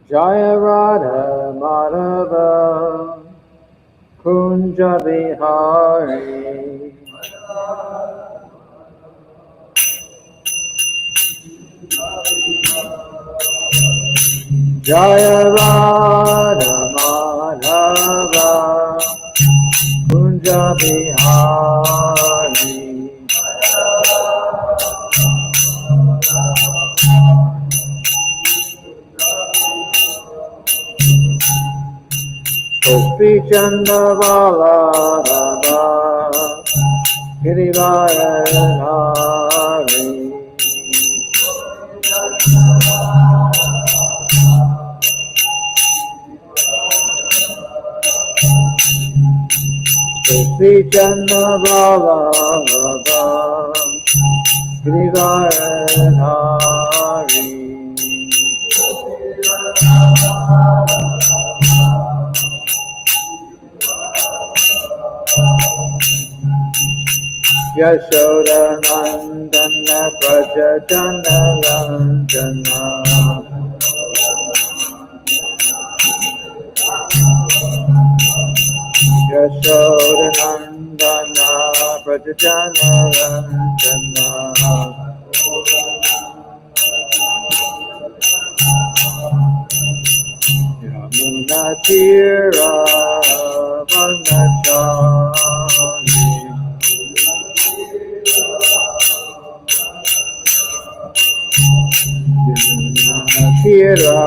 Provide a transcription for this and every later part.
Jaya Radha Madhava Kunja Bihari Jaya Radha Madhava Kunja Bihari Gopi Chanda Baladava Girivaya Hari Gopi Chanda Baladava Girivaya Hari Yashoda Nandana Prajajana Nandana Yashoda Nandana Prajajana Nandana Yamuna Tira Vanachani Kira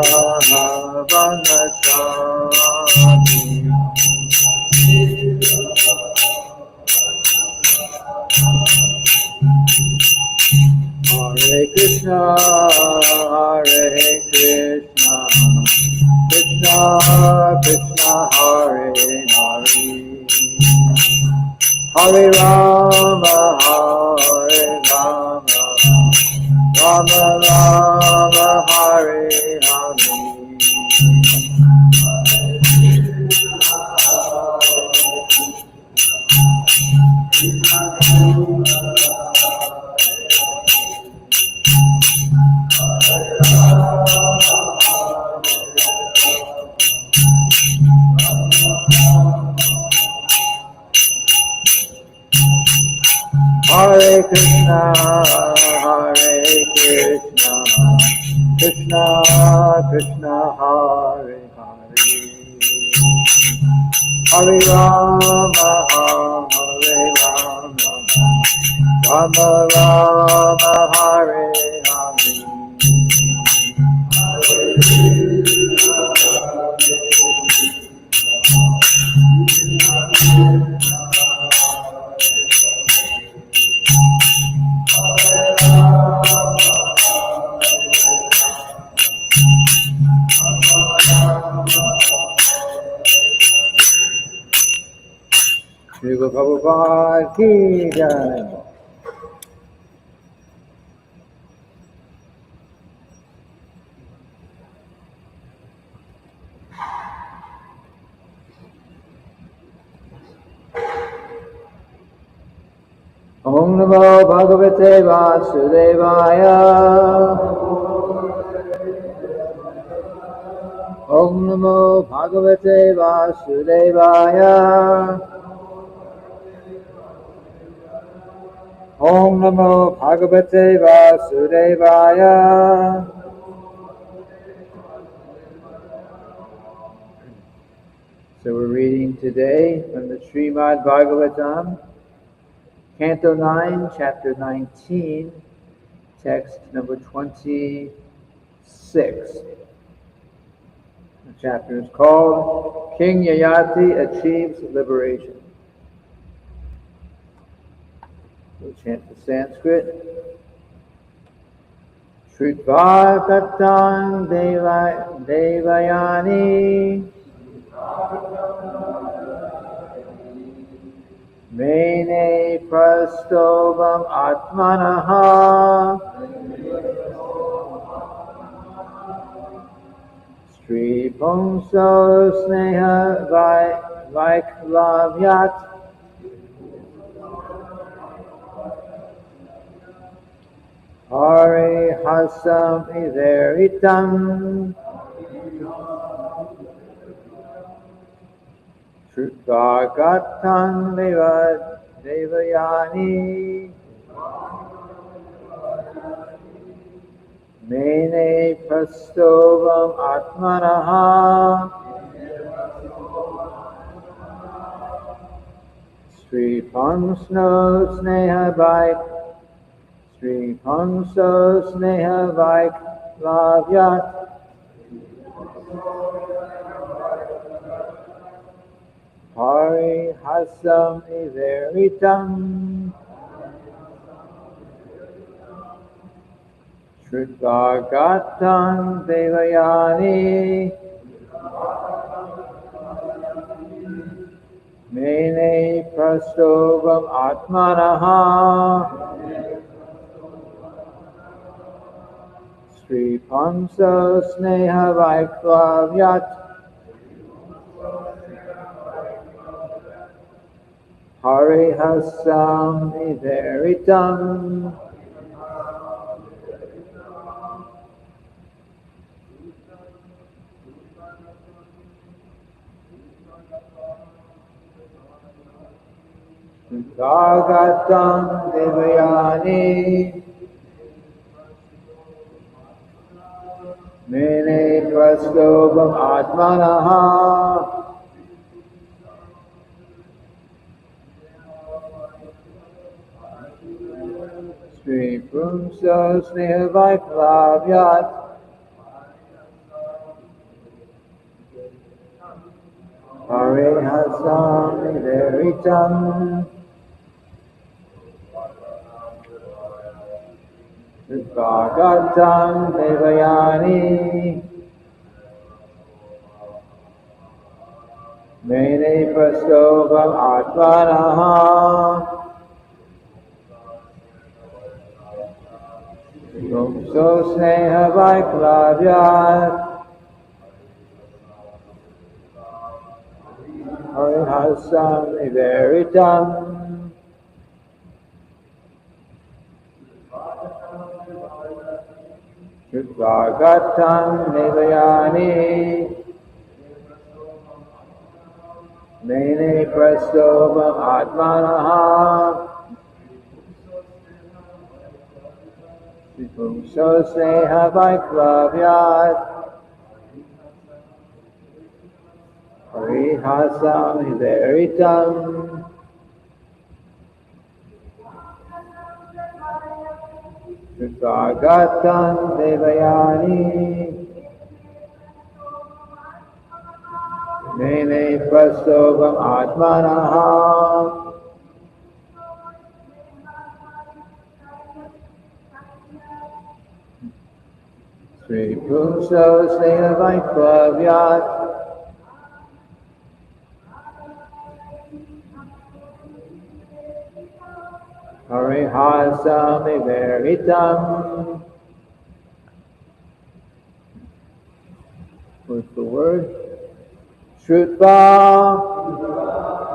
Vanachani Hare Krishna Hare Krishna Krishna Krishna Hare Hare Hare Rama Hare Rama Rama Rama Hare Hare Hare Krishna, Hare Krishna, Krishna Krishna, Hare Hare, Hare Rama, Hare Rama, Rama Rama, Hare Hare. Shri Guru Prabhupada ki jai. Om Namo Bhagavate Vasudevaya. Om Namo Bhagavate Vasudevaya. Om Namo Bhagavate Vasudevaya. So we're reading today from the Srimad-bhagavatam, Canto 9, Chapter 19, text number 26. The chapter is called King Yayati Achieves Liberation. We'll chant the Sanskrit. Shrutva Katang Devayani Mene Prastobam Atmanaha Sri Pumso Sneha Vaiklavyat Hare hasam iveritam Shrutva-gatan devayani Mene prastovam atmanaha Sri Pansno Sneha Vaik Sri Panso Sneha Vaik Lavyat Hari Hasam Iveritam Shrutva-gatan devayani Mene prastovam atmanaha Sri Pansa Sneha Vaiklavyat Hari Hasam Iveritam Shrutva-gatan devayani Mene prastovam atmanaha Sri Pumsa Sneha Vaiklavyat Hare Hasam Iveritam Shrutva-gatan devayani Mene prastovam atmanaha Pumsa Sneha Vaiklavyat Hare Hasam Iveritam Shrutva-gatan devayani Mene prastovam atmanaha Pumsa Sneha Vaiklavyat Hare Hasam Iveritam Shrutva-gatan devayani Mene prastovam atmanaha Sri Pumsa Sneha Vaiklavyat Hare Hasam Iveritam. What's the word? Shrutva,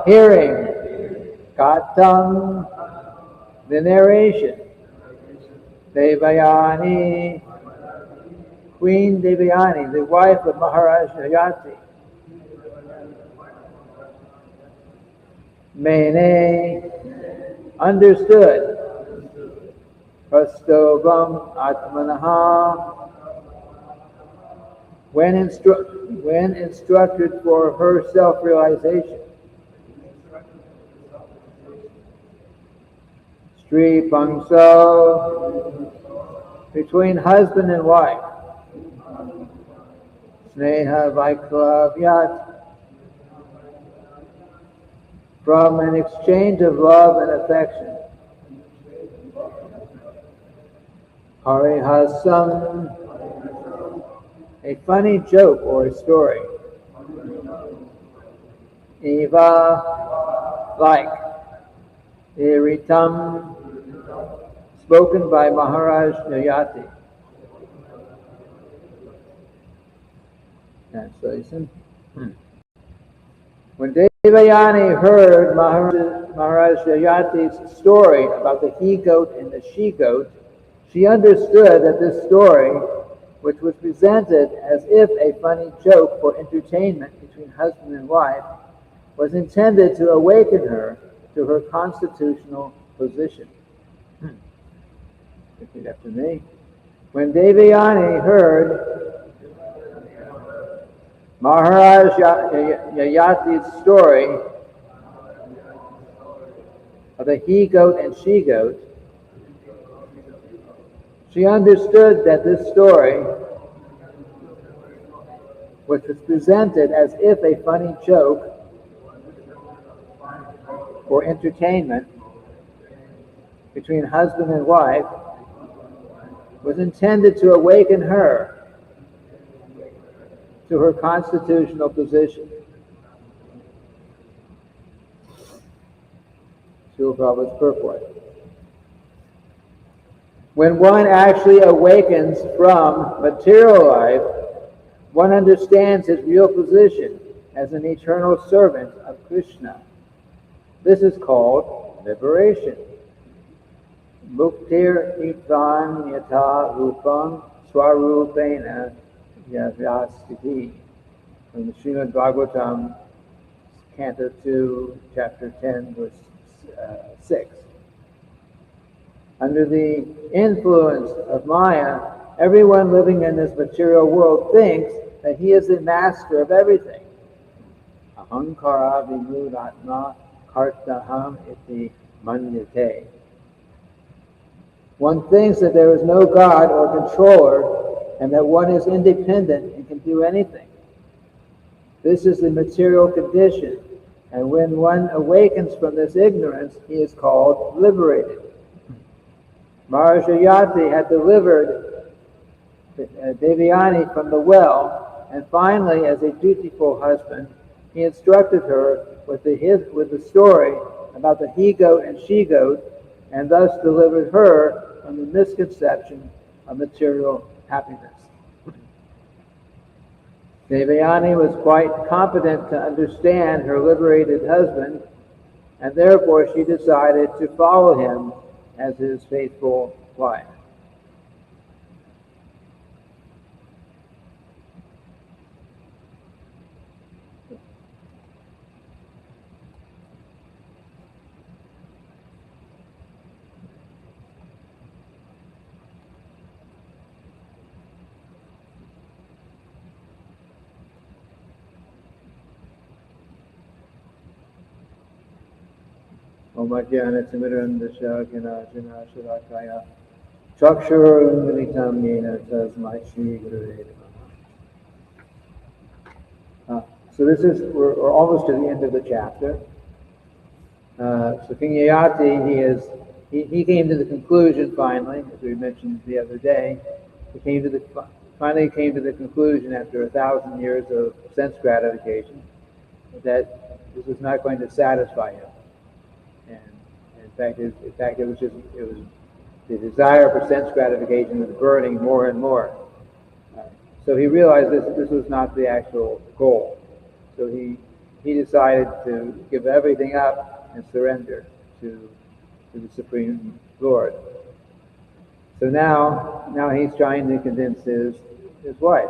hearing. Gatam, the narration. Devayani, Queen Devayani, the wife of Maharaj Yayati. Mene, understood. Prastovam Atmanaha, when instructed for her self-realization. Sri Pangso, between husband and wife. Sneha Vaiklavyat, from an exchange of love and affection. Hare Hasam, a funny joke or a story. Eva, like. Iritam, spoken by Maharaj Yayati. Translation. When Devayani heard Maharaj Yayati's story about the he-goat and the she-goat, She understood that this story, which was presented as if a funny joke for entertainment between husband and wife, was intended to awaken her to her constitutional position. Repeat after me. When Devayani heard Maharaj Yayati's story of the he-goat and she-goat, she understood that this story, which was presented as if a funny joke for entertainment between husband and wife, was intended to awaken her to her constitutional position. Srila Prabhupada's purport. When one actually awakens from material life, one understands his real position as an eternal servant of Krishna. This is called liberation. Muktir itvan yata rupam swarupena yavyastiti. From the Srimad-bhagavatam Canto 2, Chapter 10, verse 6. Under the influence of Maya, everyone living in this material world thinks that he is the master of everything. Ahankara vimudatma kartaham iti manyate. One thinks that there is no God or controller and that one is independent and can do anything. This is the material condition, and when one awakens from this ignorance, he is called liberated. Maharaj Yayati had delivered Devayani from the well, and finally, as a dutiful husband, he instructed her with the story about the he-goat and she-goat, and thus delivered her from the misconception of material happiness. Devayani was quite competent to understand her liberated husband, and therefore she decided to follow him as his faithful wife. Omajnanatimidandasya Ginajana Shurakaya Chakshurundritam Yena Tasmai Shri Gurave Namaha. So we're almost to the end of the chapter. So King Yayati, he came to the conclusion finally, as we mentioned the other day, finally came to the conclusion after 1,000 years of sense gratification that this was not going to satisfy him. In fact, it was the desire for sense gratification was burning more and more. So he realized this was not the actual goal. So he decided to give everything up and surrender to the Supreme Lord. So now he's trying to convince his wife.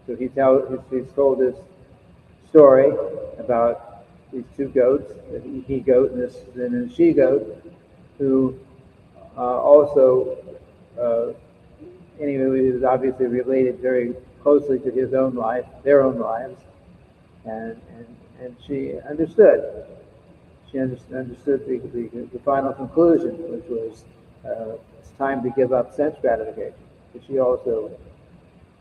So he's told this story about these two goats, the he-goat and the she-goat, who also, anyway, it was obviously related very closely to his own life, their own lives, and she understood. She understood the final conclusion, which was it's time to give up sense gratification. But she also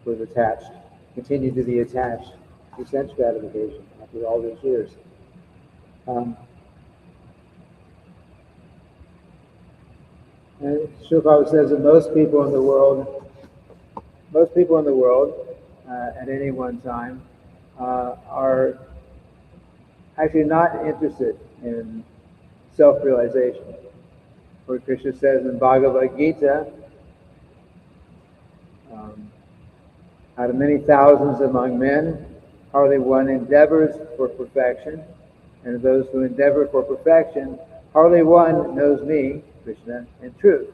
was attached, continued to be attached to sense gratification after all these years. And Srila Prabhupada says that most people in the world, at any one time, are actually not interested in self-realization. Lord Krishna says in Bhagavad Gita, out of many thousands among men, hardly one endeavors for perfection, and of those who endeavor for perfection, hardly one knows me, Krishna, in truth.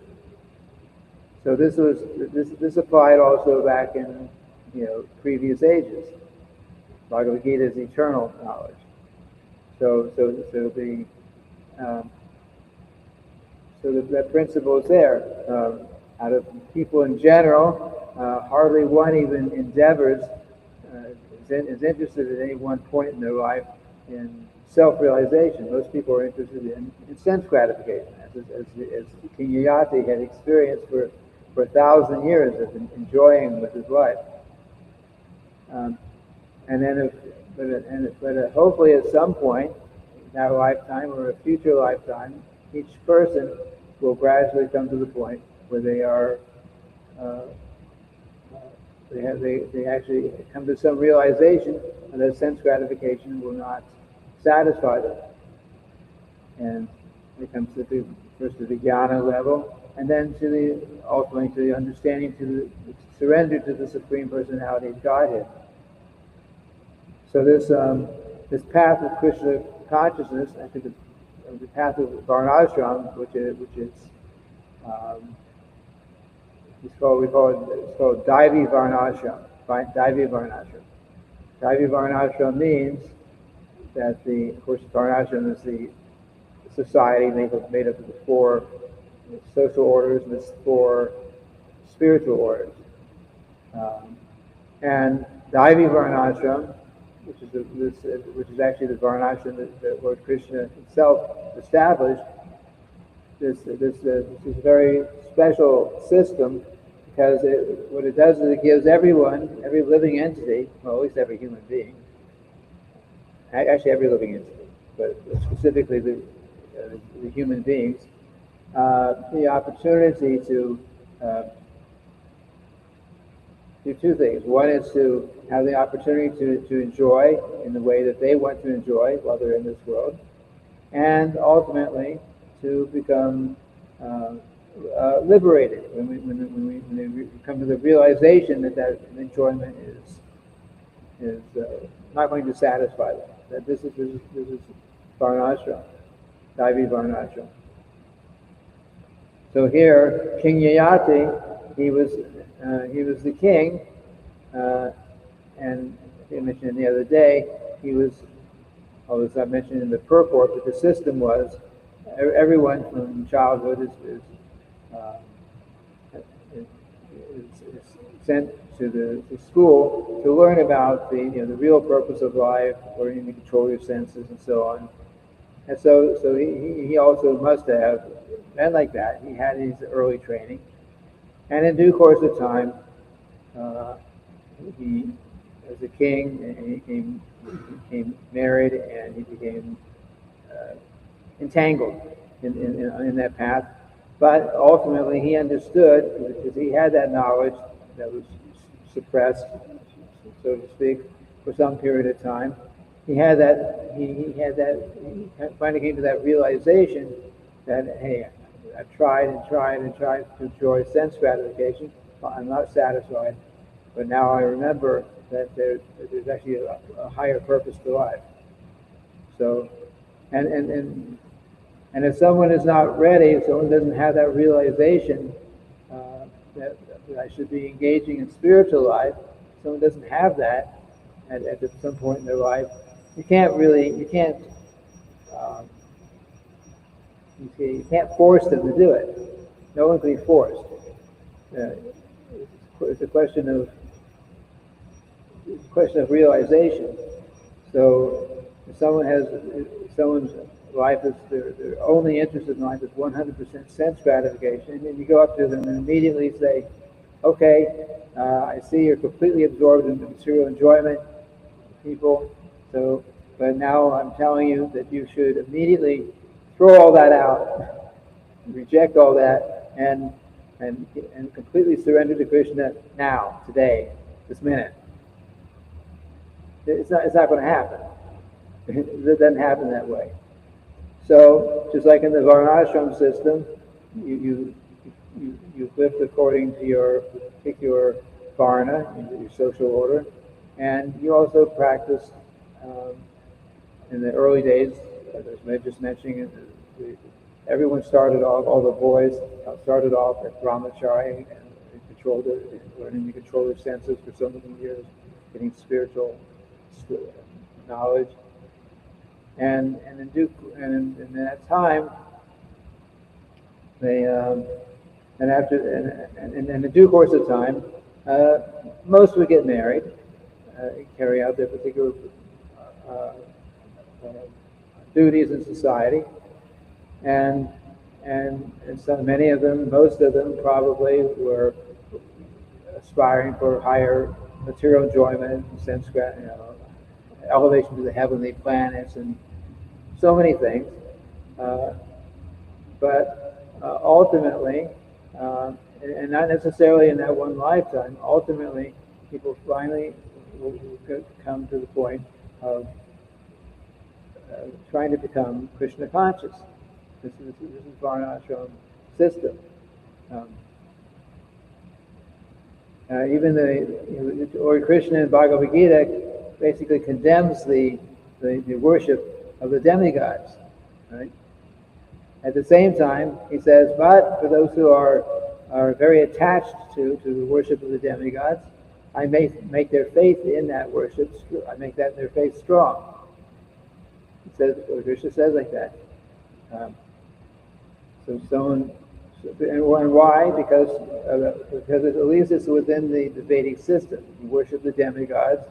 So this applied also back in previous ages. Bhagavad Gita is eternal knowledge. So that principle is there. Out of people in general, hardly one even endeavors is interested at any one point in their life in self-realization. Most people are interested in sense gratification, as King Yayati had experienced for 1,000 years of enjoying with his life. And then, but hopefully at some point in that lifetime or a future lifetime, each person will gradually come to the point where they are, they actually come to some realization that sense gratification will not satisfy them, and it comes to first to the jnana level, and then ultimately to the understanding, to the surrender to the Supreme Personality of Godhead. So this path of Krishna consciousness, I think the path of Varnashram, which is it's called Daivi Varnashram. Daivi Varnashram. Daivi Varnashram means that of course, Varnashram is the society made up of the 4 social orders and the 4 spiritual orders. And Daivi Varnashram, which is actually the Varnashram that Lord Krishna himself established, this is a very special system, because what it does is it gives every living entity, well, at least every human being, actually every living entity, but specifically the human beings, the opportunity to do 2 things. One is to have the opportunity to enjoy in the way that they want to enjoy while they're in this world, and ultimately to become liberated when they come to the realization that enjoyment is not going to satisfy them. That this is Varnashram, Daivi Varnashram. So here, King Yayati, he was the king, and I mentioned the other day, he was, although I mentioned in the purport, but the system was everyone from childhood is sent to the school to learn about the real purpose of life, learning to control your senses and so on. And so he also must have been like that. He had his early training, and in due course of time, he, as a king, he became married, and he became entangled in that path. But ultimately, he understood, because he had that knowledge that was suppressed, so to speak, for some period of time. He finally came to that realization that, hey, I've tried to enjoy sense gratification. I'm not satisfied, but now I remember that there's actually a higher purpose to life. So, and if someone is not ready, if someone doesn't have that realization that I should be engaging in spiritual life, if someone doesn't have that at some point in their life, you can't force them to do it. No one can be forced. It's a question of realization. So if someone's life is their only interest in life is 100% sense gratification, and then you go up to them and immediately say, "Okay, I see you're completely absorbed in material enjoyment, people. So, but now I'm telling you that you should immediately throw all that out, reject all that, and completely surrender to Krishna now, today, this minute." It's not going to happen. It doesn't happen that way. So, just like in the Varnashram system, you live according to your particular varna, your social order, and you also practice in the early days, as I was just mentioning, everyone started off, all the boys started off at brahmachari and controlled it, learning to control their senses for so many years, getting spiritual knowledge. And in that time, they and after and in the due course of time, most would get married, carry out their particular duties in society, and so many of them, most of them, probably were aspiring for higher material enjoyment, sense, elevation to the heavenly planets, and so many things. But ultimately, and not necessarily in that one lifetime, ultimately, people finally will come to the point of trying to become Krishna conscious. This is Varnashram system. Even the Lord Krishna in Bhagavad Gita basically condemns the worship of the demigods. Right? At the same time, he says, but for those who are very attached to the worship of the demigods, I make their faith in that worship, I make their faith strong. He says, Krishna says like that. And why? Because at least it's within the Vedic system. You worship the demigods,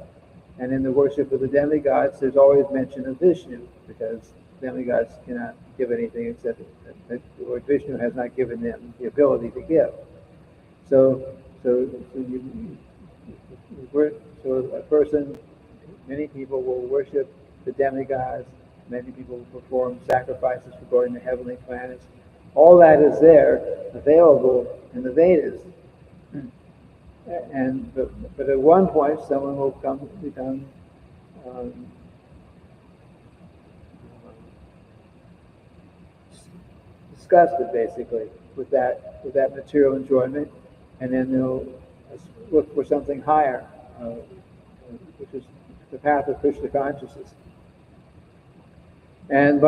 and in the worship of the demigods, there's always mention of Vishnu, because demigods cannot give anything except that Lord Vishnu has not given them the ability to give. So a person, many people will worship the demigods. Many people will perform sacrifices for going to heavenly planets. All that is there, available in the Vedas. But at one point, someone will become disgusted, basically, with that material enjoyment, and then they'll look for something higher, which is the path of Krishna consciousness. And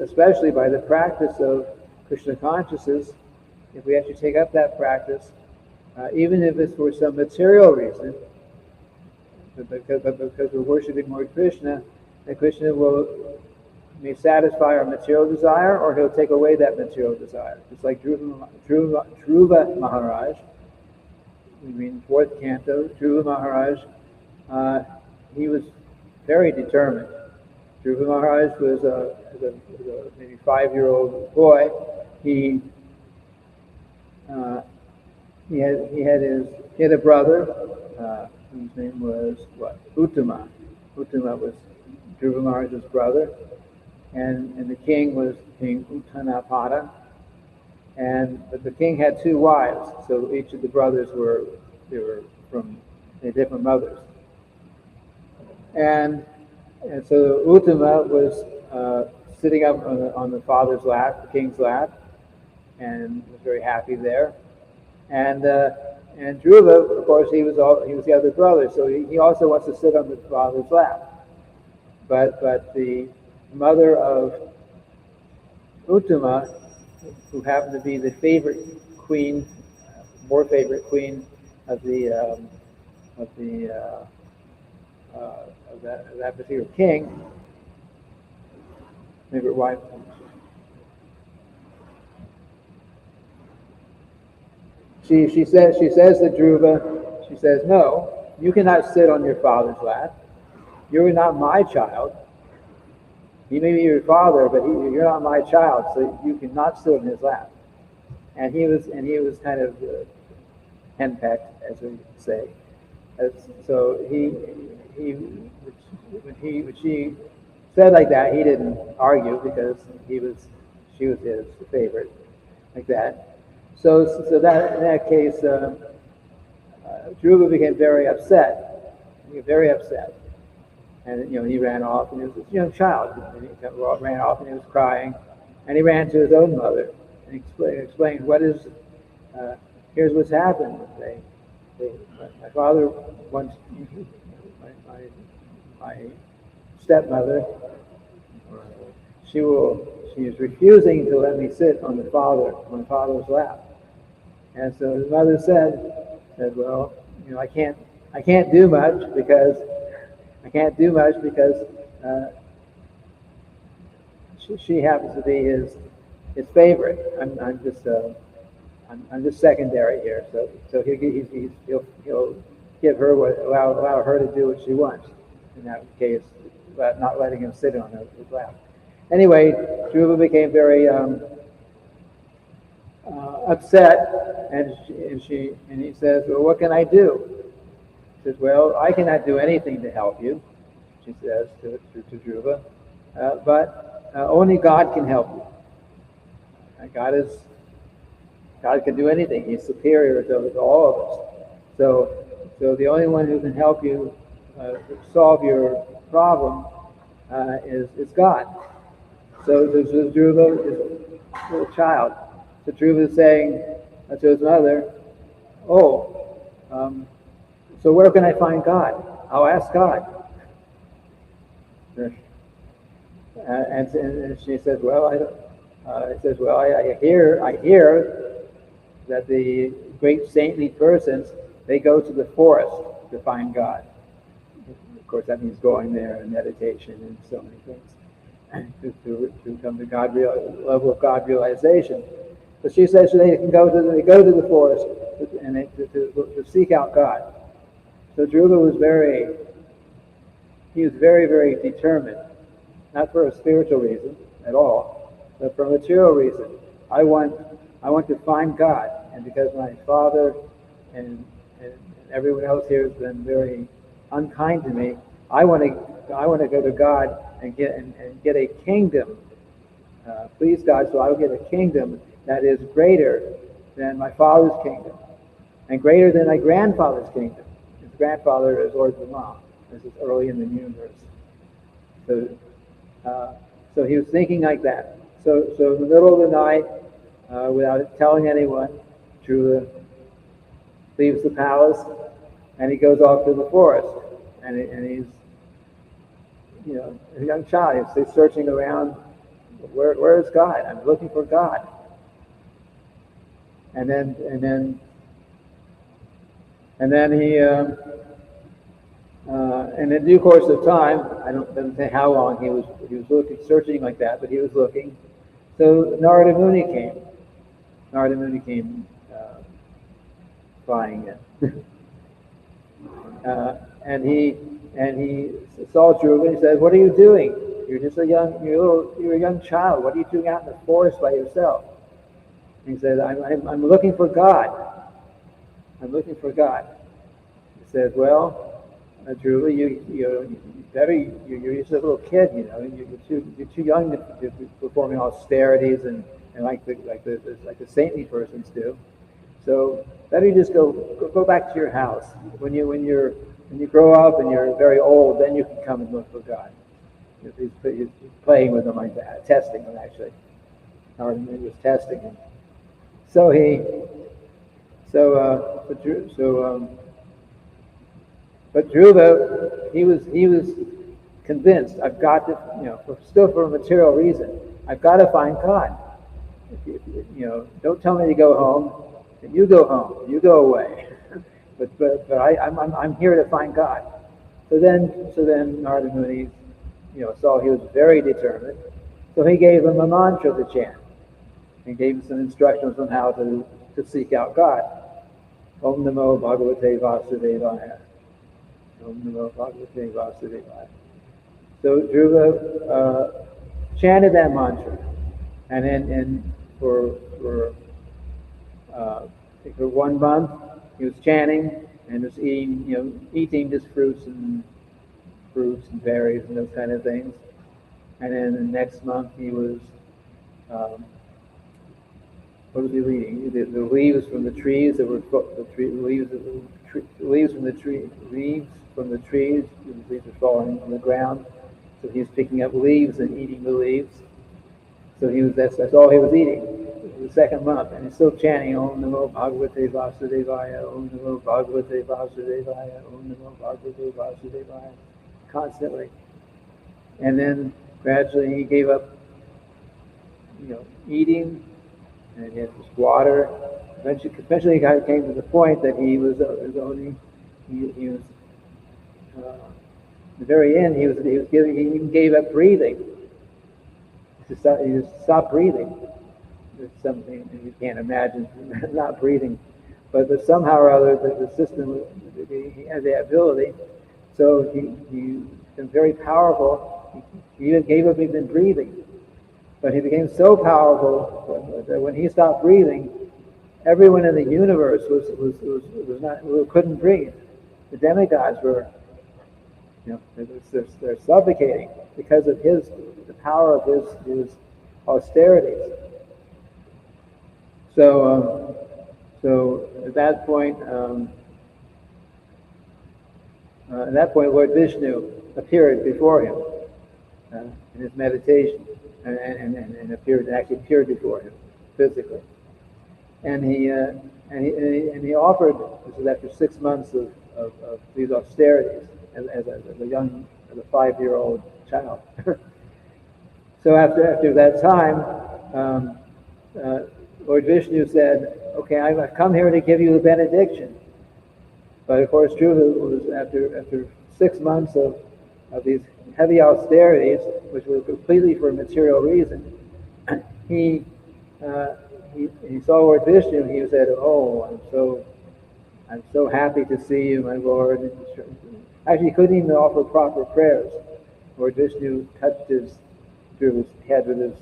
especially by the practice of Krishna consciousness, if we actually take up that practice, even if it's for some material reason, because we're worshiping Lord Krishna, then Krishna may satisfy our material desire, or he'll take away that material desire. Just like Dhruva Maharaj, we read in 4th Canto, Dhruva Maharaj, he was very determined. Dhruva Maharaj was a maybe 5-year-old boy. He had a brother whose name was Uttama. Uttama was Dhruva Maharaj's brother, and the king was King Uttanapada. But the king had 2 wives, so each of the brothers were from different mothers. And so Uttama was sitting up on the father's lap, the king's lap, and was very happy there. And Dhruva, of course, he was the other brother, so he also wants to sit on the father's lap. But the mother of Uttama, who happened to be the favorite queen, more favorite queen of that particular king, favorite wife. She says to Dhruva, she says, no, you cannot sit on your father's lap. You're not my child. He may be your father, but you're not my child, so you cannot sit on his lap. And he was kind of henpecked, as we say. So when she said like that, he didn't argue, because she was his favorite, like that. So that in that case, Dhruva became very upset. And he ran off, and he was a young child. And he ran off, and he was crying, and he ran to his own mother and explained here's what's happened. My father wants my stepmother. she's refusing to let me sit on my father's lap. And so his mother said, well, I can't do much because she happens to be his favorite. I'm just secondary here. So he'll give her allow her to do what she wants. In that case, but not letting him sit on his lap. Anyway, Dhruva became very upset, and he says, well, what can I do? She says, well, I cannot do anything to help you, she says to Dhruva, but only God can help you. God can do anything. He's superior to all of us. So the only one who can help you solve your problem is God. So Dhruva is a little child. So Dhruva is saying to his mother, so where can I find God? I'll ask God. And she says, well, I hear that the great saintly persons, they go to the forest to find God. Of course, that means going there and meditation and so many things to come to level of God realization. But she says they go to the forest and to seek out God. So Dhruva was very, very determined, not for a spiritual reason at all, but for a material reason. I want to find God, and because my father and everyone else here has been very unkind to me, I want to go to God and get a kingdom. Please God, so I will get a kingdom that is greater than my father's kingdom, and greater than my grandfather's kingdom. His grandfather is Lord Brahma. This is early in the universe. So he was thinking like that. So in the middle of the night, without telling anyone, Dhruva leaves the palace and he goes off to the forest. And he's, a young child. He's searching around. Where is God? I'm looking for God. And then he, in the due course of time, doesn't say how long he was looking, searching like that, but he was looking. So Narada Muni came flying in, and he saw Dhruva and he said, "What are you doing? You're a young child. What are you doing out in the forest by yourself?" And he said, "I'm looking for God. I'm looking for God." He said, "Well, Dhruva, you're just a little kid, you're too young to be performing austerities and like the saintly persons do. So better you just go back to your house. When you grow up and you're very old, then you can come and look for God." He's playing with them like that, testing him actually. Or he was testing him. But Dhruva, he was convinced, I've got to, still for a material reason, I've got to find God. Don't tell me to go home. You go home. You go away. but I'm here to find God. So then Narada Muni, saw he was very determined. So he gave him a mantra to chant. He gave him some instructions on how to seek out God. Om Namo Bhagavate Vasudevaya. Om Namo Bhagavate Vasudevaya. So Dhruva chanted that mantra, and then for 1 month he was chanting and was eating just fruits and berries and those kind of things. And then the next month he was what was he eating? The leaves from the trees that were leaves from the trees. The leaves were falling on the ground, so he was picking up leaves and eating the leaves. So that's all he was eating. The second month, and he's still chanting Om Namo Bhagavate Vasudevaya, Om Namo Bhagavate Vasudevaya, Om Namo Bhagavate Vasudevaya, constantly. And then gradually he gave up eating, and he had this water. Eventually, he came to the point that he was only he was at the very end. He even gave up breathing. He just stopped breathing. It's something you can't imagine not breathing, but somehow or other the system, he had the ability. So he became very powerful. He even gave up even breathing. But he became so powerful that when he stopped breathing, everyone in the universe couldn't breathe. The demigods were, they're suffocating because of the power of his austerities. So at that point, Lord Vishnu appeared before him in his meditation, and actually appeared before him physically. And he offered, this is after 6 months of these austerities, as a 5-year-old child. So after that time, Lord Vishnu said, "Okay, I've come here to give you the benediction." But of course, Dhruva was after 6 months of these heavy austerities, which were completely for material reason. He saw Lord Vishnu. He said, "Oh, I'm so happy to see you, my Lord." Actually, he couldn't even offer proper prayers. Lord Vishnu touched Dhruva's head with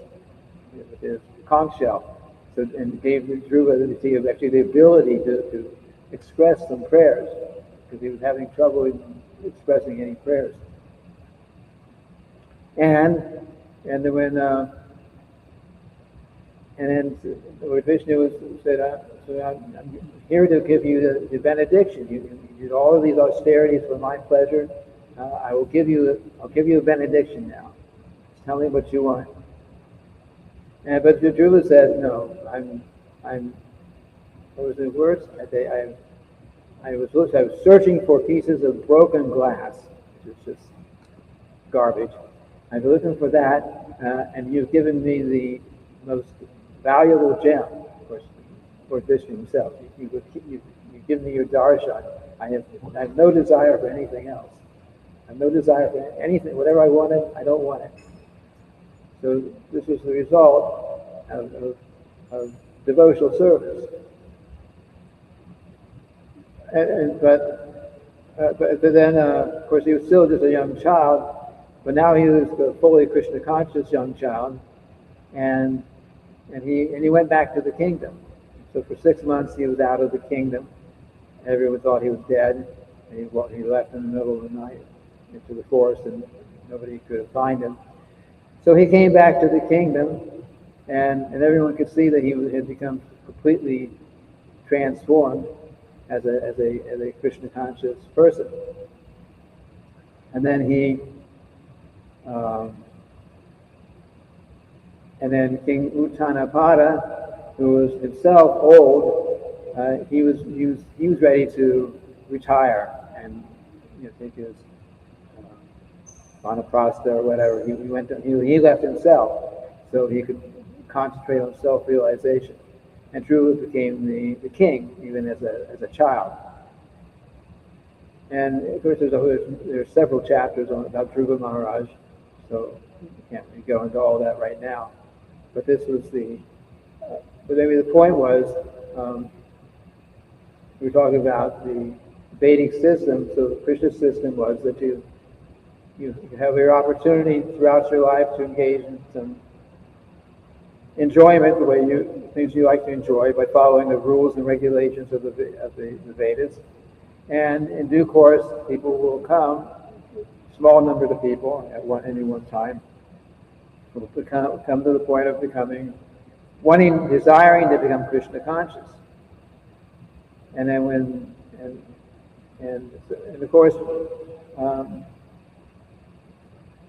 his conch shell, and gave Dhruva actually the ability to express some prayers, because he was having trouble expressing any prayers. And then Lord Vishnu said, "I'm here to give you the benediction. You did all of these austerities for my pleasure. I'll give you a benediction now. Just tell me what you want." But Dhruva said, "No, what was the words? I was searching for pieces of broken glass, which is just garbage. I was looking for that, and you've given me the most valuable gem." Of course, Lord Vishnu himself. You give me your darshan. I have no desire for anything else. I have no desire for anything. Whatever I wanted, I don't want it. So this was the result of devotional service. But then, of course, he was still just a young child. But now he was a fully Krishna conscious young child, and he went back to the kingdom. So for 6 months he was out of the kingdom. Everyone thought he was dead, and he left in the middle of the night into the forest, and nobody could find him. So he came back to the kingdom, and everyone could see that he had become completely transformed as a Krishna conscious person. And then King Uttanapada, who was himself old, he was ready to retire and take his vanaprastha or whatever. He left himself so he could concentrate on self-realization. And Dhruva became the king even as a child. And of course, there's several chapters about Dhruva Maharaj, so we can't really go into all that right now. But this was but maybe the point was, we were talking about the Vedic system. So the Krishna system was that you have your opportunity throughout your life to engage in some enjoyment, things you like to enjoy by following the rules and regulations of the Vedas. And in due course, people will come, small numbers of people at any one time, will come to the point of desiring to become Krishna conscious. And then and of course,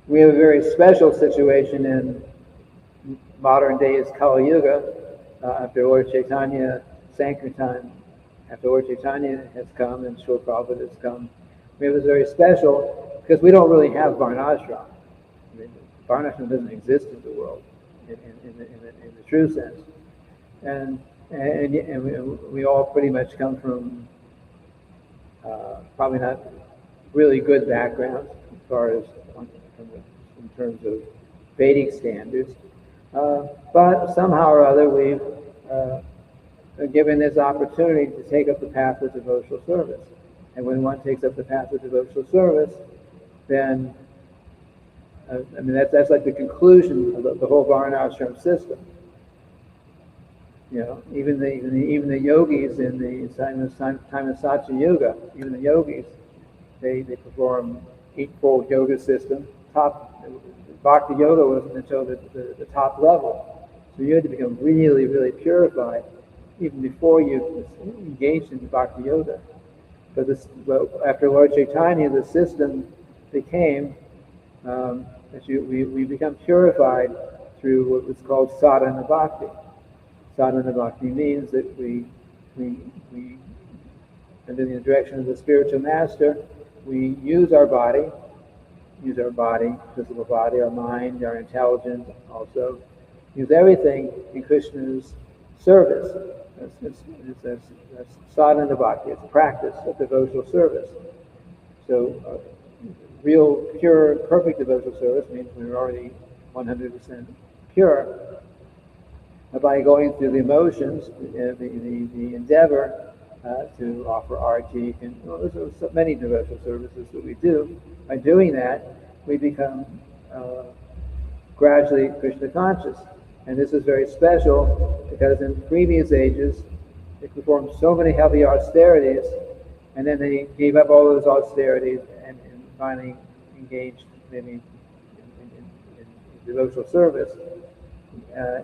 we have a very special situation in modern days Kali Yuga, after Lord Chaitanya Sankirtan, after Lord Chaitanya has come and Srila Prabhupada has come. It was very special because we don't really have Varnashram. I mean, Varnashram doesn't exist in the world. in the true sense. And we all pretty much come from probably not really good backgrounds as far as in terms of Vedic standards, but somehow or other we've given this opportunity to take up the path of devotional service. And when one takes up the path of devotional service, then that's like the conclusion of the whole varnashram system. Even the yogis in the time of Satya Yuga, even the yogis, they perform eightfold yoga system. Bhakti yoga wasn't until the top level, so you had to become really, really purified even before you engaged in Bhakti yoga. But after Lord Chaitanya, the system became that we become purified through what was called sadhana bhakti. Sadhana bhakti means that we under the direction of the spiritual master, we use our body, physical body, our mind, our intelligence, also use everything in Krishna's service. That's sadhana bhakti. It's a practice of devotional service. So real, pure, perfect devotional service means we're already 100% pure. By going through the emotions, the endeavor to offer arti, and there's so many devotional services that we do. By doing that, we become gradually Krishna conscious. And this is very special because in previous ages, they performed so many heavy austerities, and then they gave up all those austerities and finally engaged maybe in devotional service.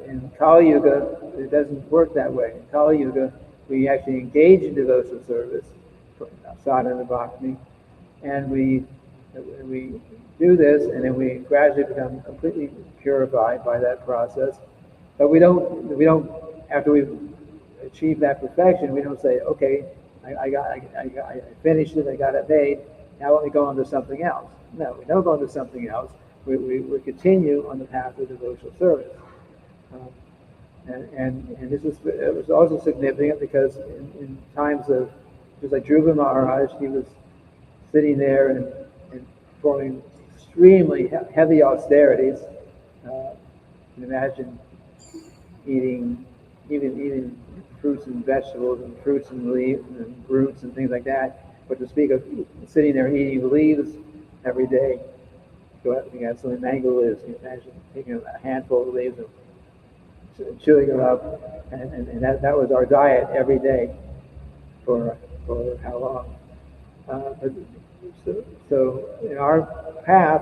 In Kali Yuga, it doesn't work that way. In Kali Yuga, we actually engage in devotional service, sadhana bhakti, and we do this, and then we gradually become completely purified by that process. But we don't after we've achieved that perfection, we don't say, okay, I finished it, I got it made, now let me go on to something else. No, we don't go on to something else. We continue on the path of devotional service. And this was also significant because in times of, just like Dhruva Maharaj, he was sitting there and performing extremely heavy austerities. You can imagine eating fruits and vegetables and fruits and leaves and roots and things like that. But to speak of sitting there eating leaves every day, you got so many mango leaves. You can imagine taking a handful of leaves and chewing them up, and that was our diet every day for how long? So in our path,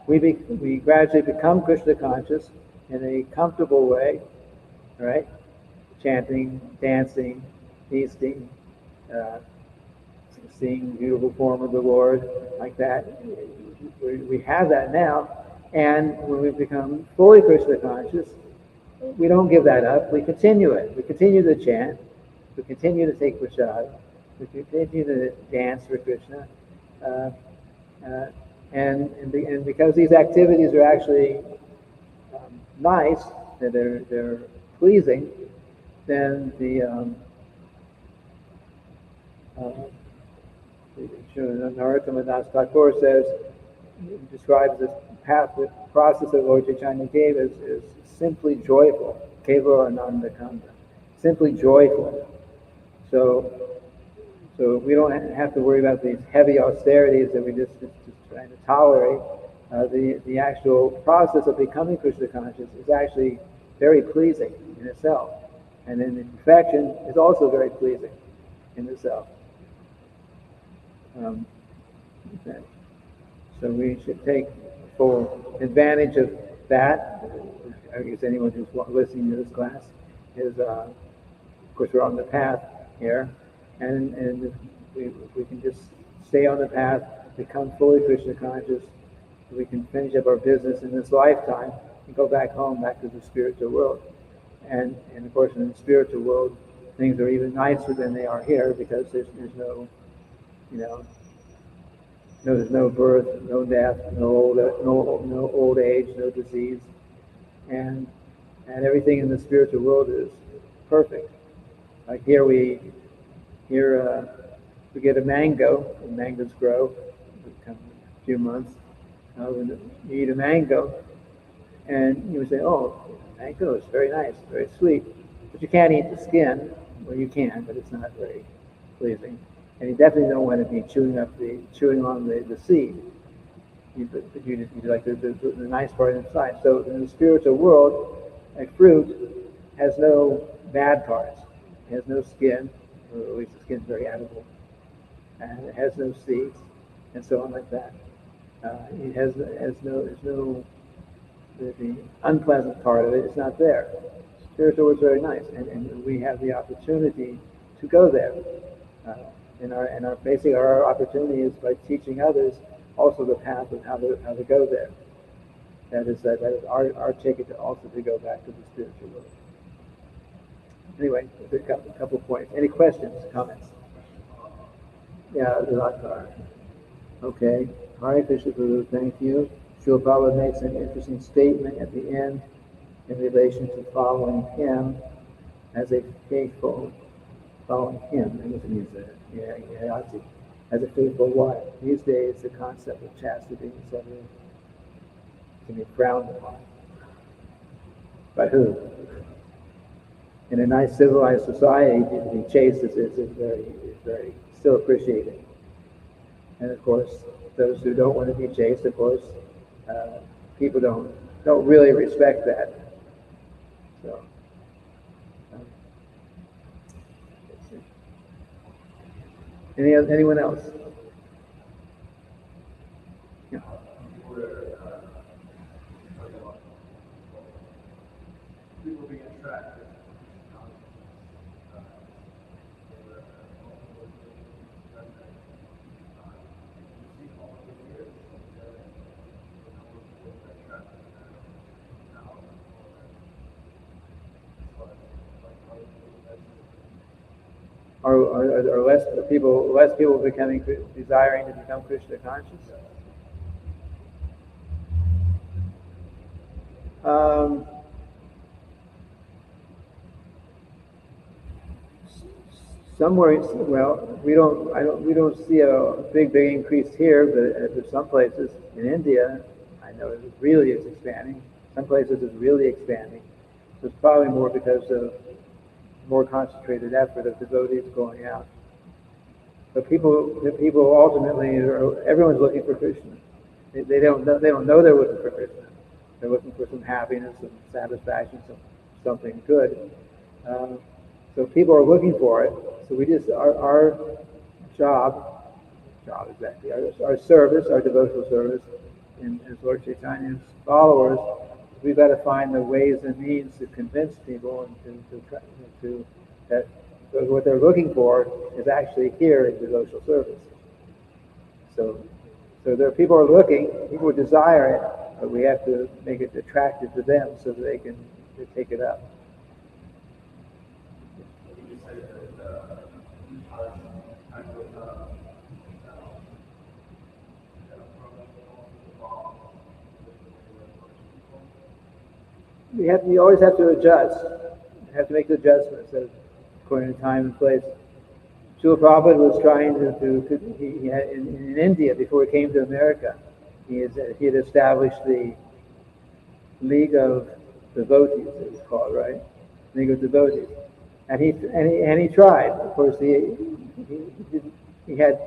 we gradually become Krishna conscious in a comfortable way, right? Chanting, dancing, feasting, seeing the beautiful form of the Lord, like that. We have that now, and when we become fully Krishna conscious, we don't give that up. We continue it. We continue to chant. We continue to take prasad. We continue to dance for Krishna. And because these activities are actually nice, that they're pleasing, then the Narottama Das Thakur describes this path, the process that Lord Chaitanya gave as simply joyful, Keva Ananda Kanda, simply joyful. So we don't have to worry about these heavy austerities that we just trying to tolerate. The actual process of becoming Krishna conscious is actually very pleasing in itself, and then the perfection is also very pleasing in itself. So we should take full advantage of that. I guess anyone who's listening to this class is, of course, we're on the path here, and if we can just stay on the path, become fully Krishna conscious, we can finish up our business in this lifetime and go back home, back to the spiritual world. And of course, in the spiritual world, things are even nicer than they are here because there's no, there's no birth, no death, no old age, no disease, and and everything in the spiritual world is perfect. Like here we get a mango, and mangoes grow in a few months. When you eat a mango, and you would say, "Oh, mango is very nice, very sweet," but you can't eat the skin. Well, you can, but it's not very pleasing. And you definitely don't want to be chewing on the seed. You like the nice part inside. So in the spiritual world, a fruit has no bad parts. It has no skin, or at least the skin's very edible, and it has no seeds, and so on like that. It has no the unpleasant part of it is not there. Spiritual is very nice, and we have the opportunity to go there. Basically our opportunity is by teaching others also the path of how to go there. That is our ticket to go back to the spiritual world. Anyway, a couple points. Any questions, comments? Yeah, okay. Hare Krishna Guru, thank you. Srila Prabhupada makes an interesting statement at the end in relation to following him as a faithful, following him, I guess it means Yayati, as a faithful wife. These days, the concept of chastity, etc., can be frowned upon. By who? In a nice civilized society, to be chaste is very still appreciated. And of course, those who don't want to be chaste, of course, people don't really respect that. So, anyone else? Yeah. People being attracted. Are less people desiring to become Krishna conscious? Somewhere, well, we don't see a big increase here, but for some places in India, I know it really is expanding. Some places it's really expanding. So it's probably more because of more concentrated effort of devotees going out. But people ultimately, everyone's looking for Krishna. They don't know they're looking for Krishna. They're looking for some happiness, some satisfaction, something good. So people are looking for it. So we just our job exactly, our service, our devotional service, as Lord Chaitanya's followers, we've got to find the ways and means to convince people and to that what they're looking for is actually here in devotional service. So there are people are looking, people desire it, but we have to make it attractive to them so that they take it up. You always have to adjust. You have to make the adjustments according to time and place. Srila Prabhupada was trying he had, in India, before he came to America, he had established the League of Devotees, it was called, right? League of Devotees. And he tried. Of course, he had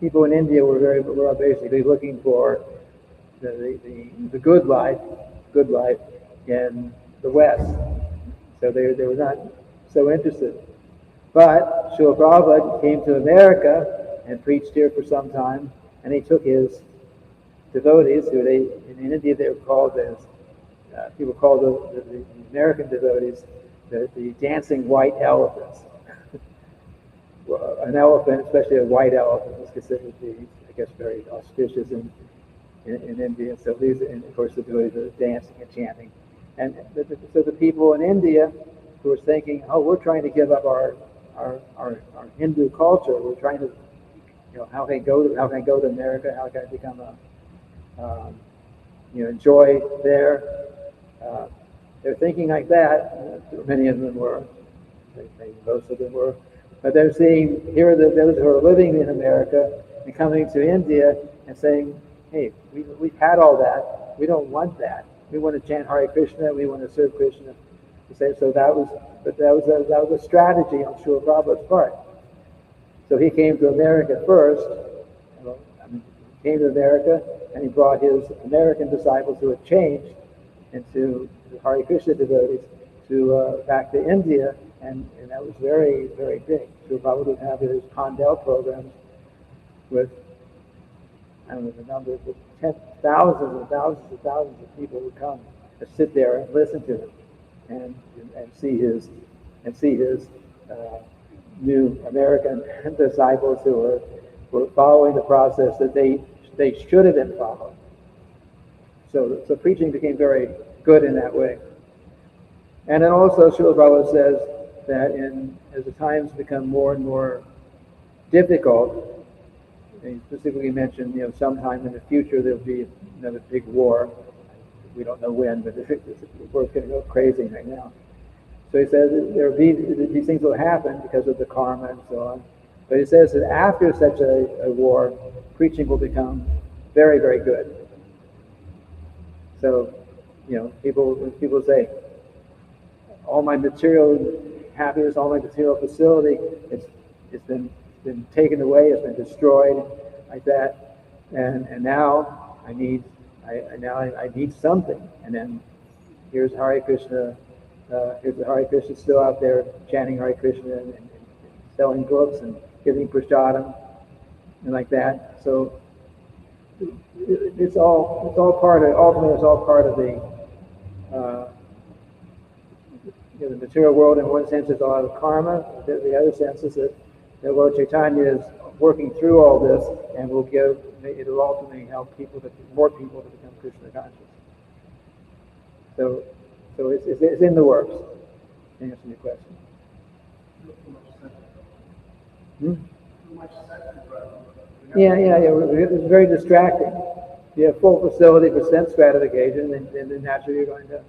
people in India were basically looking for the good life in the West. So they were not so interested. But Srila Prabhupada came to America and preached here for some time, and he took his devotees, in India they were called as, people called the American devotees the dancing white elephants. Well, an elephant, especially a white elephant, is considered to be, I guess, very auspicious in India. So and of course, the devotees are dancing and chanting. And so the people in India who were thinking, oh, we're trying to give up our Hindu culture. We're trying to, how can I go to America? How can I become enjoy there? they're thinking like that. Many of them were, maybe most of them were, but they're seeing here are those who are living in America and coming to India and saying, hey, we've had all that. We don't want that. We want to chant Hare Krishna. We want to serve Krishna. So that was a strategy on Srila Prabhupada's part. So he came to America first. He came to America and he brought his American disciples who had changed into Hare Krishna devotees to back to India, and that was very, very big. Srila Prabhupada would have his Pandel programs with, I don't know the number, but thousands and thousands and thousands of people would come and sit there and listen to him and see his new American disciples who were following the process that they should have been following. So preaching became very good in that way. And then also Srila Prabhupada says that as the times become more and more difficult, he specifically mentioned, sometime in the future there'll be another big war. We don't know when, but the world's getting a little crazy right now. So he says that these things will happen because of the karma and so on. But he says that after such a war, preaching will become very, very good. So, when people say, all my material happiness, all my material facility, it's been taken away, it's been destroyed, like that, and now I need something. And then here's Hare Krishna. Here's the Hare Krishna still out there chanting Hare Krishna and selling books and giving prasadam and like that. So it's all part of, ultimately it's all part of the material world. In one sense, it's a lot of karma. The other sense is that Lord Chaitanya is working through all this and it'll ultimately help more people to become Krishna conscious. So it's in the works. To answer your question. Yeah. It's very distracting. You have full facility for sense gratification, and then naturally you're going to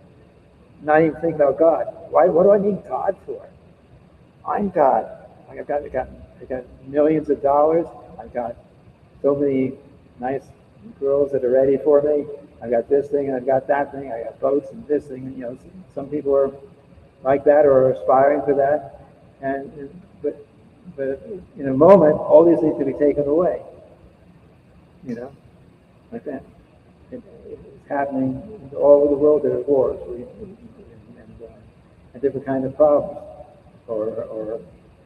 not even think about God. What do I need God for? I'm God. I got millions of dollars. I've got so many nice girls that are ready for me. I've got this thing and I've got that thing. I got boats and this thing. And, some people are like that or are aspiring for that. But in a moment, all these things can be taken away. Like that. It's happening all over the world. There are wars and different kind of problems, or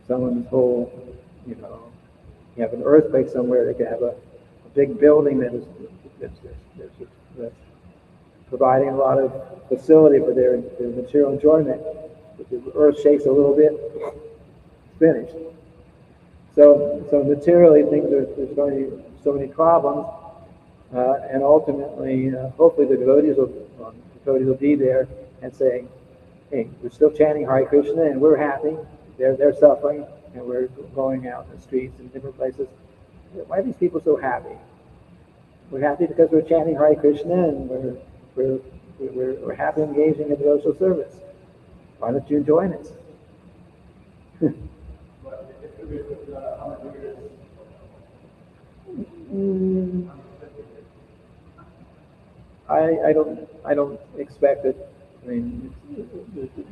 someone's whole, you have an earthquake somewhere. They could have a big building that's providing a lot of facility for their material enjoyment. If the earth shakes a little bit, it's finished. So materially, there's going to be so many problems, and ultimately, hopefully, the devotees will be there and saying, "Hey, we're still chanting Hare Krishna, and we're happy. They're suffering, and we're going out in the streets and different places. Why are these people so happy? We're happy because we're chanting Hare Krishna, and we're happy engaging in devotional service. Why don't you join us?" I don't expect it. I mean,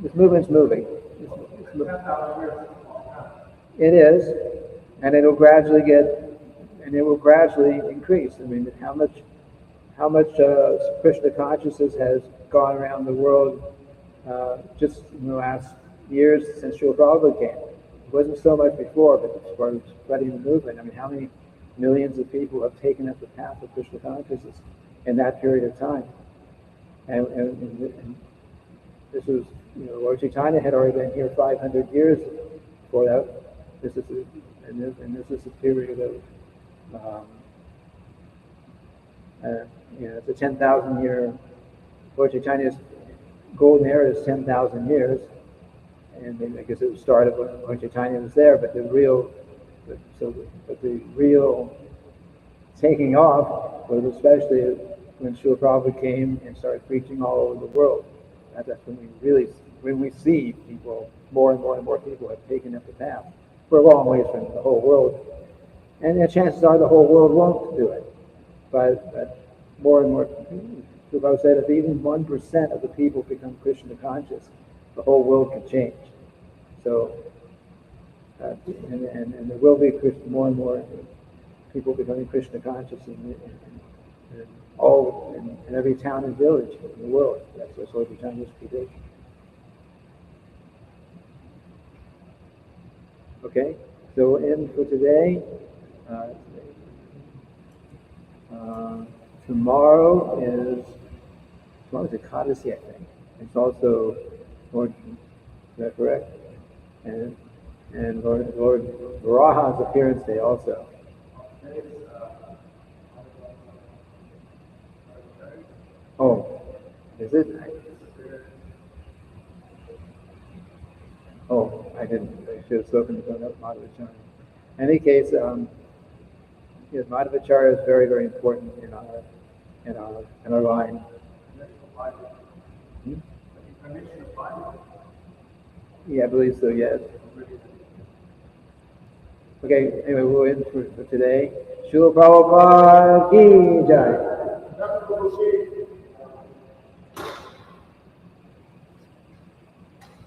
this movement's moving. It is, and it will gradually increase. I mean, how much Krishna consciousness has gone around the world just in the last years since Srila Prabhupada came. It wasn't so much before, but as far as spreading the movement, I mean, how many millions of people have taken up the path of Krishna consciousness in that period of time? And this was, Lord Chaitanya had already been here 500 years before that. This is a period of, it's a 10,000 year. Lord Chaitanya's golden era is 10,000 years, and I guess it started when Lord Chaitanya was there. But the real taking off was especially when Srila Prabhupada came and started preaching all over the world. That's when we see people, more and more people have taken up the path. We're a long ways from the whole world. And the chances are the whole world won't do it. But more and more, Prabhupada said if even 1% of the people become Krishna conscious, the whole world can change. So, and there will be more and more people becoming Krishna conscious in every town and village in the world. That's what Swami Chandra's prediction. Okay, so we'll end for today. Tomorrow's Ekadasi, I think. It's also Lord, is that correct? And Lord Varaha's appearance day also. Oh, is it? Oh, I didn't. I should have spoken to Madhavacharya. In any case, Madhavacharya is very, very important in our line. Hmm? Yeah, I believe so. Yes. Okay. Anyway, we'll end for today. Srila Prabhupada ki jai.